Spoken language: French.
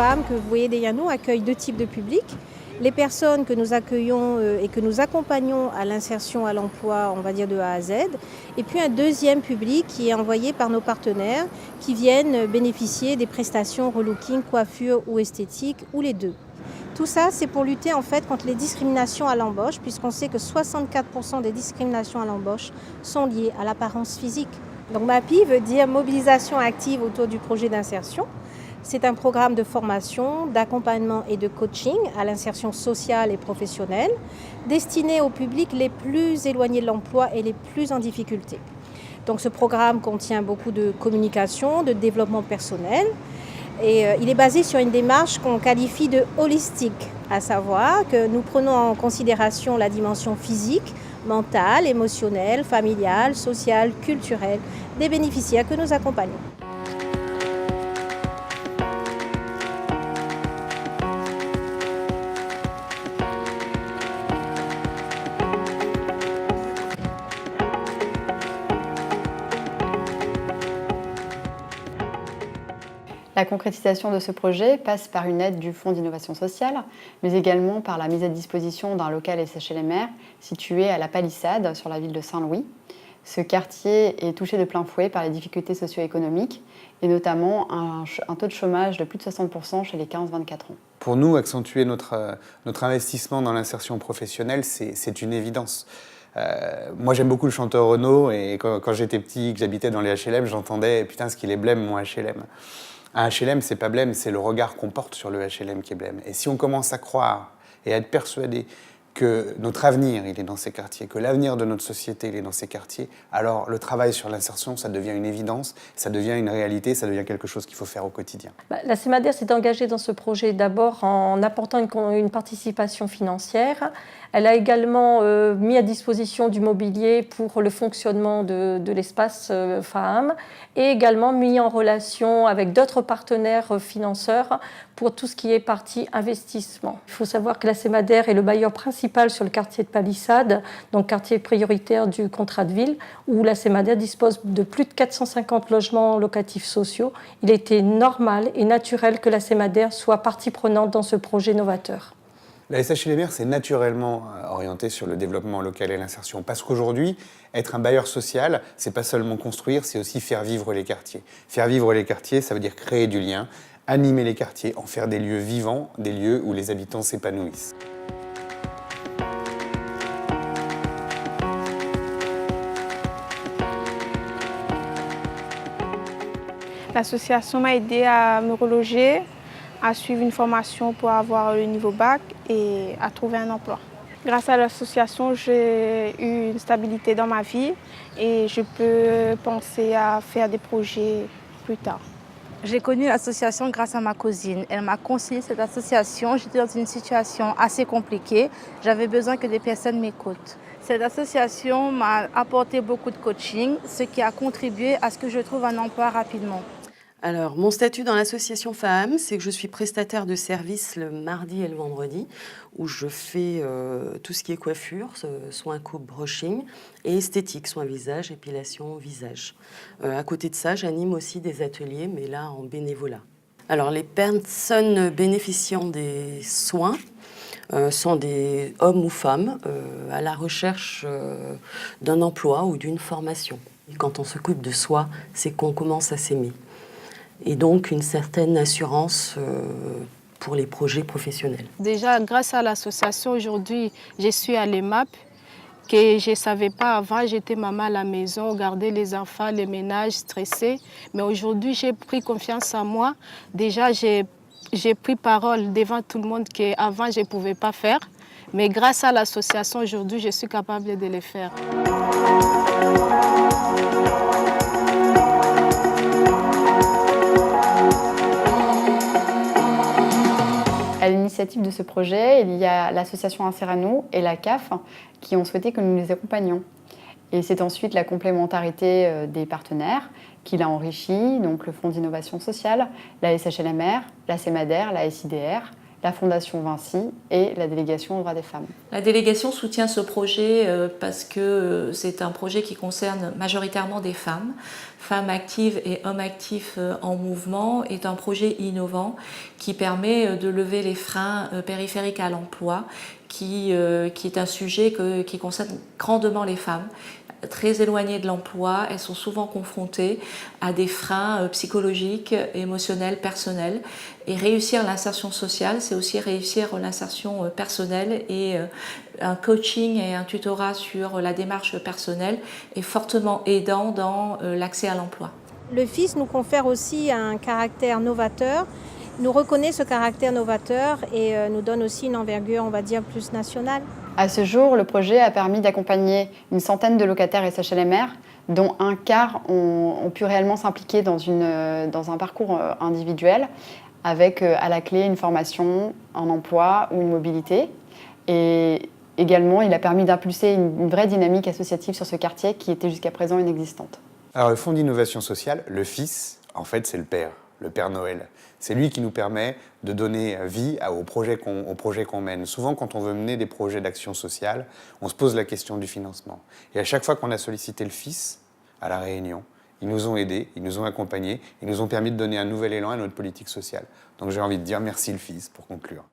FAM que vous voyez derrière nous accueille deux types de publics. Les personnes que nous accueillons et que nous accompagnons à l'insertion à l'emploi, on va dire de A à Z. Et puis un deuxième public qui est envoyé par nos partenaires qui viennent bénéficier des prestations relooking, coiffure ou esthétique, ou les deux. Tout ça, c'est pour lutter en fait contre les discriminations à l'embauche, puisqu'on sait que 64% des discriminations à l'embauche sont liées à l'apparence physique. Donc MAPI veut dire mobilisation active autour du projet d'insertion. C'est un programme de formation, d'accompagnement et de coaching à l'insertion sociale et professionnelle, destiné aux publics les plus éloignés de l'emploi et les plus en difficulté. Donc ce programme contient beaucoup de communication, de développement personnel, et il est basé sur une démarche qu'on qualifie de holistique, à savoir que nous prenons en considération la dimension physique, mentale, émotionnelle, familiale, sociale, culturelle des bénéficiaires que nous accompagnons. La concrétisation de ce projet passe par une aide du Fonds d'innovation sociale, mais également par la mise à disposition d'un local SHLMR situé à la Palissade, sur la ville de Saint-Louis. Ce quartier est touché de plein fouet par les difficultés socio-économiques et notamment un taux de chômage de plus de 60% chez les 15-24 ans. Pour nous, accentuer notre investissement dans l'insertion professionnelle, c'est une évidence. Moi, j'aime beaucoup le chanteur Renaud et quand j'étais petit, que j'habitais dans les HLM, j'entendais « Putain, ce qu'il est blême, mon HLM ». Un HLM, c'est pas blême, c'est le regard qu'on porte sur le HLM qui est blême. Et si on commence à croire et à être persuadé que notre avenir, il est dans ces quartiers, que l'avenir de notre société, il est dans ces quartiers, alors le travail sur l'insertion, ça devient une évidence, ça devient une réalité, ça devient quelque chose qu'il faut faire au quotidien. La CEMADER s'est engagée dans ce projet d'abord en apportant une participation financière. Elle a également mis à disposition du mobilier pour le fonctionnement de l'espace FAM et également mis en relation avec d'autres partenaires financeurs pour tout ce qui est partie investissement. Il faut savoir que la CEMADER est le bailleur principal sur le quartier de Palissade, donc quartier prioritaire du contrat de ville, où la CEMADER dispose de plus de 450 logements locatifs sociaux. Il était normal et naturel que la CEMADER soit partie prenante dans ce projet novateur. La SHLMR, c'est naturellement orienté sur le développement local et l'insertion. Parce qu'aujourd'hui, être un bailleur social, c'est pas seulement construire, c'est aussi faire vivre les quartiers. Faire vivre les quartiers, ça veut dire créer du lien, animer les quartiers, en faire des lieux vivants, des lieux où les habitants s'épanouissent. L'association m'a aidé à me reloger, à suivre une formation pour avoir le niveau bac et à trouver un emploi. Grâce à l'association, j'ai eu une stabilité dans ma vie et je peux penser à faire des projets plus tard. J'ai connu l'association grâce à ma cousine. Elle m'a conseillé cette association. J'étais dans une situation assez compliquée. J'avais besoin que des personnes m'écoutent. Cette association m'a apporté beaucoup de coaching, ce qui a contribué à ce que je trouve un emploi rapidement. Alors, mon statut dans l'association FAM, c'est que je suis prestataire de service le mardi et le vendredi, où je fais tout ce qui est coiffure, soins coupe, brushing, et esthétique, soins visage, épilation visage. À côté de ça, j'anime aussi des ateliers, mais là en bénévolat. Alors, les personnes bénéficiant des soins sont des hommes ou femmes à la recherche d'un emploi ou d'une formation. Et quand on s'occupe de soi, c'est qu'on commence à s'aimer. Et donc une certaine assurance pour les projets professionnels. Déjà, grâce à l'association, aujourd'hui, je suis à l'EMAP, que je ne savais pas avant. J'étais maman à la maison, garder les enfants, les ménages, stressée. Mais aujourd'hui, j'ai pris confiance en moi. Déjà, j'ai pris parole devant tout le monde qu'avant, je ne pouvais pas faire. Mais grâce à l'association, aujourd'hui, je suis capable de le faire. À l'initiative de ce projet, il y a l'association Insert à nous et la CAF qui ont souhaité que nous les accompagnions. Et c'est ensuite la complémentarité des partenaires qui l'a enrichi, donc le Fonds d'innovation sociale, la SHLMR, la CEMADER, la SIDR, la Fondation Vinci et la délégation aux droits des femmes. La délégation soutient ce projet parce que c'est un projet qui concerne majoritairement des femmes Femmes actives et hommes actifs en mouvement est un projet innovant qui permet de lever les freins périphériques à l'emploi, qui est un sujet qui concerne grandement les femmes. Très éloignées de l'emploi, elles sont souvent confrontées à des freins psychologiques, émotionnels, personnels. Et réussir l'insertion sociale, c'est aussi réussir l'insertion personnelle, et un coaching et un tutorat sur la démarche personnelle est fortement aidant dans l'accès à l'emploi. Le FIS nous confère aussi un caractère novateur, nous reconnaît ce caractère novateur et nous donne aussi une envergure, on va dire, plus nationale. À ce jour, le projet a permis d'accompagner une centaine de locataires SHLMR, dont un quart ont pu réellement s'impliquer dans un parcours individuel, avec à la clé une formation, un emploi ou une mobilité. Et également, il a permis d'impulser une vraie dynamique associative sur ce quartier qui était jusqu'à présent inexistante. Alors le Fonds d'innovation sociale, le FIS, en fait c'est le Père Noël. C'est lui qui nous permet de donner vie aux projets qu'on mène. Souvent, quand on veut mener des projets d'action sociale, on se pose la question du financement. Et à chaque fois qu'on a sollicité le FIS à La Réunion, ils nous ont aidés, ils nous ont accompagnés, ils nous ont permis de donner un nouvel élan à notre politique sociale. Donc j'ai envie de dire merci le FIS pour conclure.